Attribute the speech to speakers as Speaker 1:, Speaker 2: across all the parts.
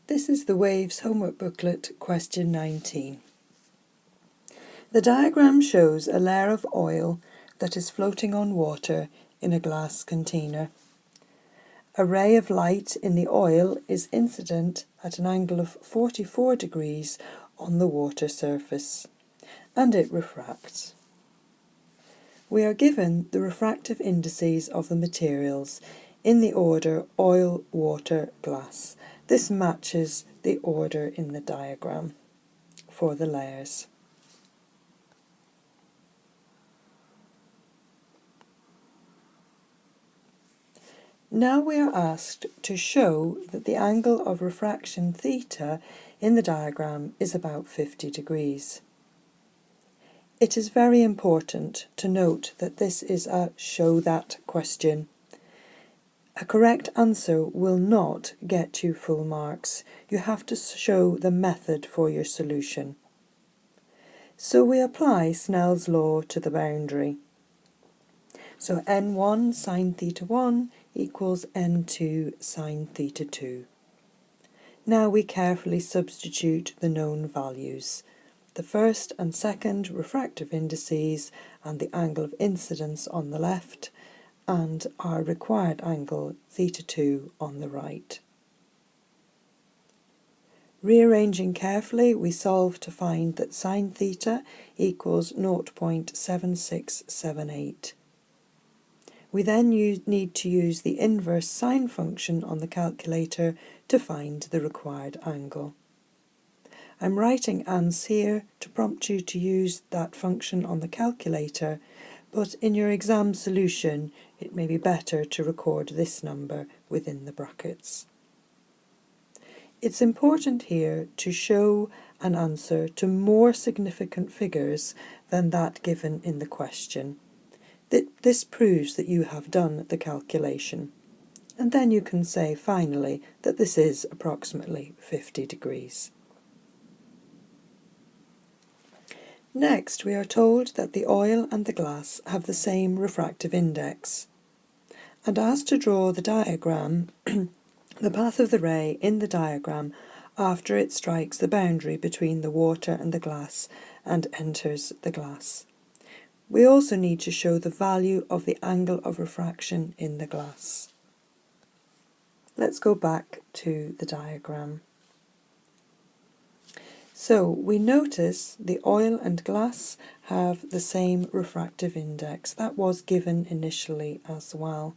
Speaker 1: This is the Waves homework booklet, question 19. The diagram shows a layer of oil that is floating on water in a glass container. A ray of light in the oil is incident at an angle of 44 degrees on the water surface, and it refracts. We are given the refractive indices of the materials in the order oil, water, glass. This matches the order in the diagram for the layers. Now we are asked to show that the angle of refraction theta in the diagram is about 50 degrees. It is very important to note that this is a show that question. A correct answer will not get you full marks. You have to show the method for your solution. So we apply Snell's law to the boundary. So n1 sine theta 1 equals n2 sine theta 2. Now we carefully substitute the known values, the first and second refractive indices and the angle of incidence on the left, and our required angle theta 2 on the right. Rearranging carefully, we solve to find that sine theta equals 0.7678. We then need to use the inverse sine function on the calculator to find the required angle. I'm writing ans here to prompt you to use that function on the calculator, but in your exam solution it may be better to record this number within the brackets. It's important here to show an answer to more significant figures than that given in the question. This proves that you have done the calculation, and then you can say finally that this is approximately 50 degrees. Next, we are told that the oil and the glass have the same refractive index, and asked to draw the diagram, the path of the ray in the diagram after it strikes the boundary between the water and the glass and enters the glass. We also need to show the value of the angle of refraction in the glass. Let's go back to the diagram. So we notice the oil and glass have the same refractive index. That was given initially as well.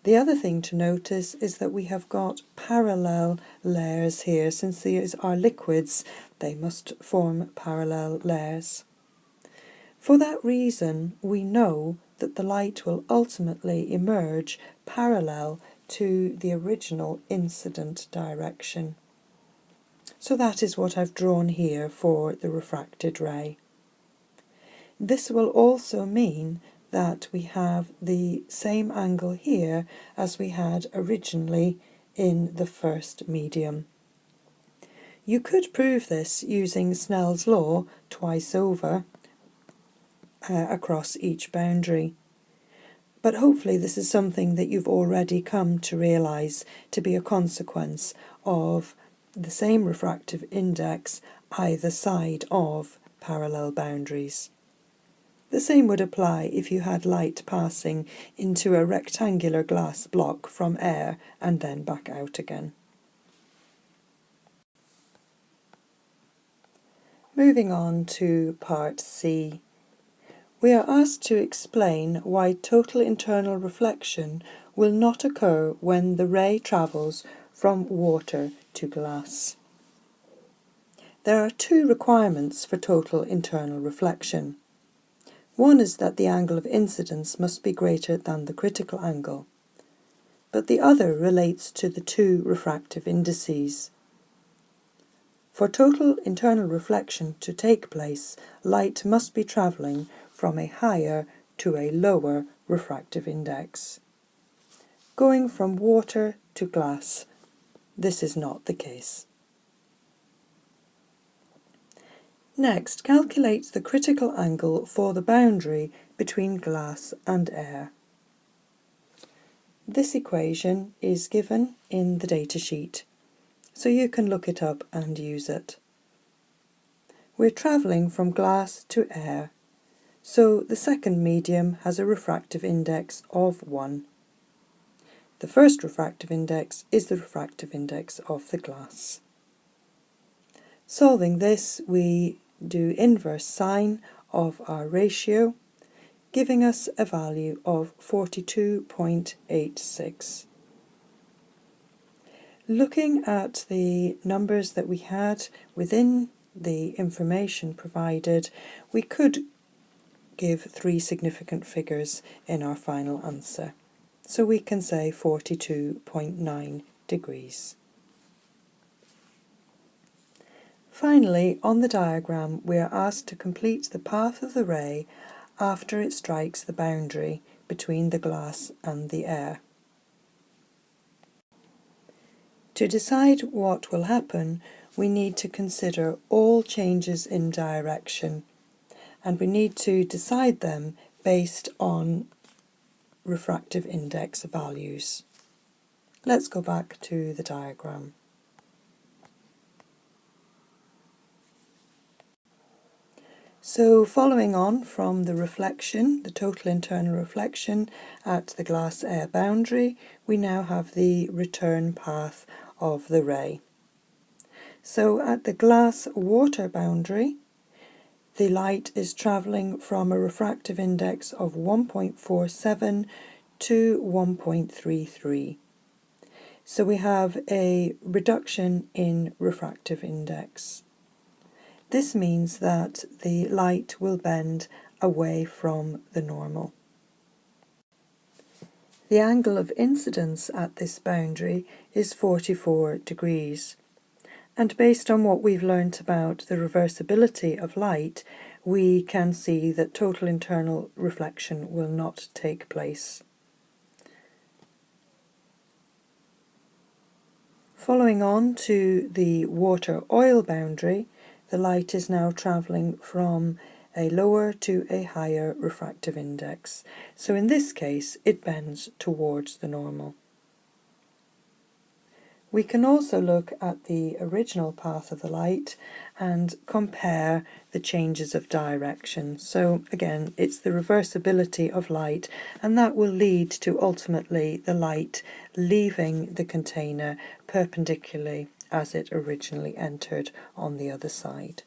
Speaker 1: The other thing to notice is that we have got parallel layers here. Since these are liquids, they must form parallel layers. For that reason, we know that the light will ultimately emerge parallel to the original incident direction. So that is what I've drawn here for the refracted ray. This will also mean that we have the same angle here as we had originally in the first medium. You could prove this using Snell's law twice over across each boundary. But hopefully this is something that you've already come to realise to be a consequence of the same refractive index either side of parallel boundaries. The same would apply if you had light passing into a rectangular glass block from air and then back out again. Moving on to part C. We are asked to explain why total internal reflection will not occur when the ray travels from water to glass. There are two requirements for total internal reflection. One is that the angle of incidence must be greater than the critical angle, but the other relates to the two refractive indices. For total internal reflection to take place, light must be travelling from a higher to a lower refractive index. Going from water to glass, this is not the case. Next, calculate the critical angle for the boundary between glass and air. This equation is given in the datasheet, so you can look it up and use it. We're travelling from glass to air, so the second medium has a refractive index of 1. The first refractive index is the refractive index of the glass. Solving this, we do inverse sine of our ratio, giving us a value of 42.86. Looking at the numbers that we had within the information provided, we could give 3 significant figures in our final answer. So we can say 42.9 degrees. Finally, on the diagram, we are asked to complete the path of the ray after it strikes the boundary between the glass and the air. To decide what will happen, we need to consider all changes in direction, and we need to decide them based on refractive index values. Let's go back to the diagram. So following on from the reflection, the total internal reflection at the glass-air boundary, we now have the return path of the ray. So at the glass-water boundary, the light is travelling from a refractive index of 1.47 to 1.33. So we have a reduction in refractive index. This means that the light will bend away from the normal. The angle of incidence at this boundary is 44 degrees. And based on what we've learnt about the reversibility of light, we can see that total internal reflection will not take place. Following on to the water-oil boundary, the light is now travelling from a lower to a higher refractive index. So in this case, it bends towards the normal. We can also look at the original path of the light and compare the changes of direction. So again, it's the reversibility of light, and that will lead to ultimately the light leaving the container perpendicularly as it originally entered on the other side.